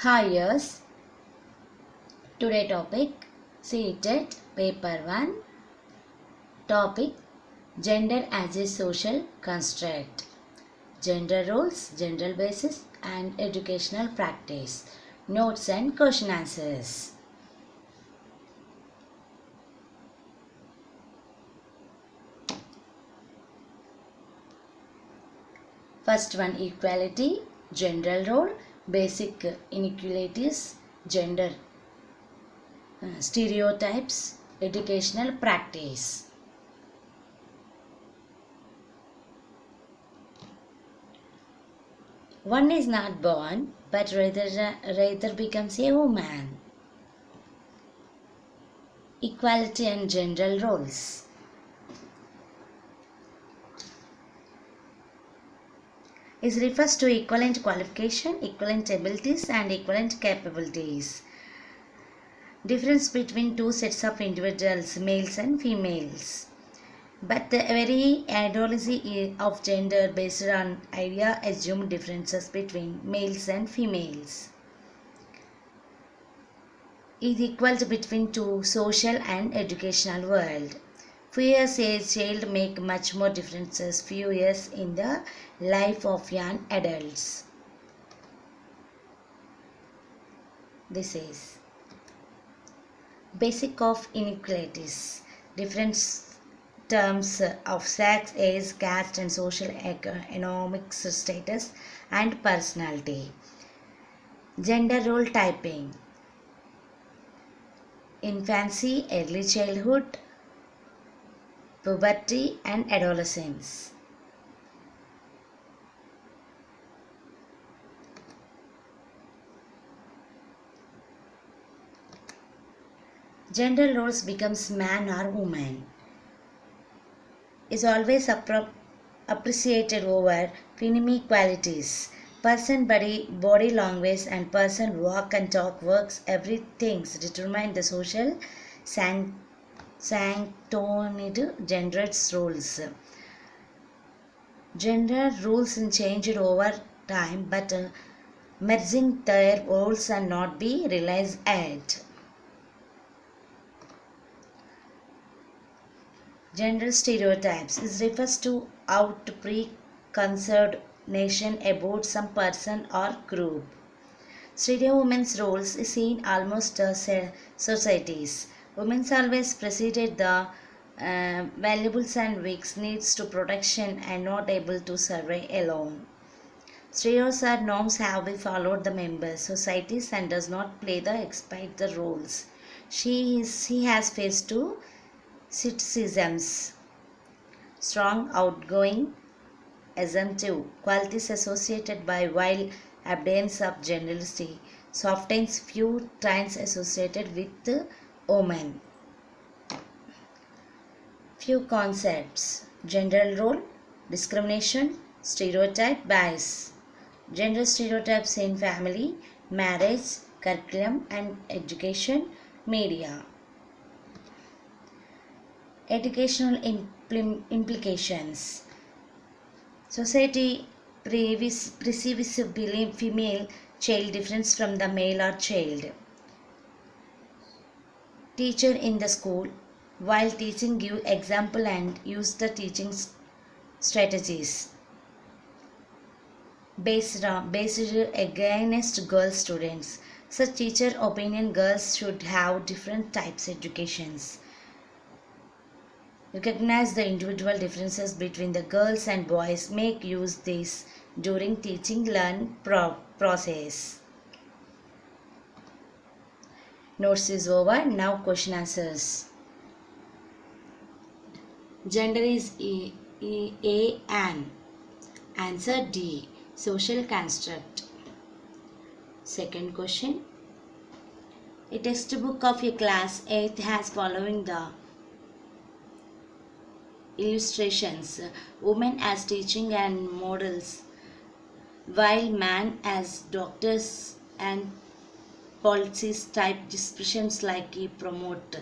Hi, yes. Today topic CTET Paper 1. Topic Gender as a social construct. Gender roles, gender basis and educational practice. Notes and question answers. First one, equality, gender role, basic inequalities, gender stereotypes, educational practice. One is not born, but rather becomes a woman. Equality and gender roles. It refers to equivalent qualification, equivalent abilities and equivalent capabilities. Difference between two sets of individuals, males and females. But the very ideology of gender based on idea assumed differences between males and females is equal to between two social and educational world. Few years a child make much more differences few years in the life of young adults. This is basic of inequalities. Difference terms of sex, age, caste and social economic status and personality. Gender role typing. Infancy, early childhood, puberty and adolescence. Gender roles becomes man or woman. Is always appreciated over phenomenon qualities. Person body language and person walk and talk works everything determine the social sanctioned gender roles. Gender rules changed over time, but merging their roles and not be realized yet. Gender stereotypes is refers to out preconceived notion about some person or group. Stereo women's roles is seen almost societies. Women always preceded the valuables and weak needs to protection and not able to survive alone. Stereos or norms have been followed the members societies and does not play the expect the roles. He has faced to criticisms. Strong, outgoing, assumptive qualities associated by while absence of generosity, softens few times associated with women. Few concepts: gender role, discrimination, stereotype, bias. Gender stereotypes in family, marriage, curriculum and education, media. Educational implications. Society perceives female child different from the male or child. Teacher in the school, while teaching give example and use the teaching strategies. Based against girl students. Such teacher opinion girls should have different types educations. Recognize the individual differences between the girls and boys. Make use this during teaching learn process. Notes is over. Now question answers. Gender is A an. Answer D. Social construct. Second question. A textbook of a class 8th has following the illustrations: women as teaching and models, while man as doctors and policies type descriptions like he promote.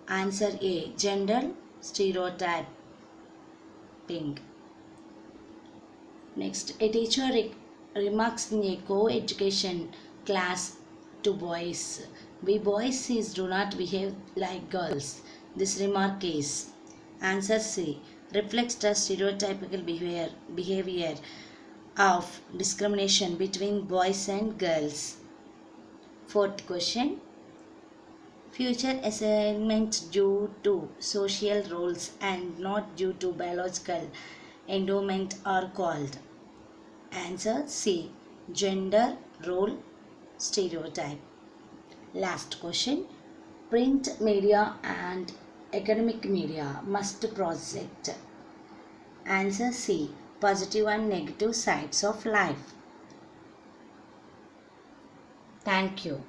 Answer A. Gender stereotyping. Next, a teacher remarks in a co-education class to boys. We boys do not behave like girls. This remark is answer C. Reflects the stereotypical behavior of discrimination between boys and girls. Fourth question. Future assignments due to social roles and not due to biological endowment are called. Answer C. Gender role stereotype. Last question. Print media and academic media must project. Answer C. Positive and negative sides of life. Thank you.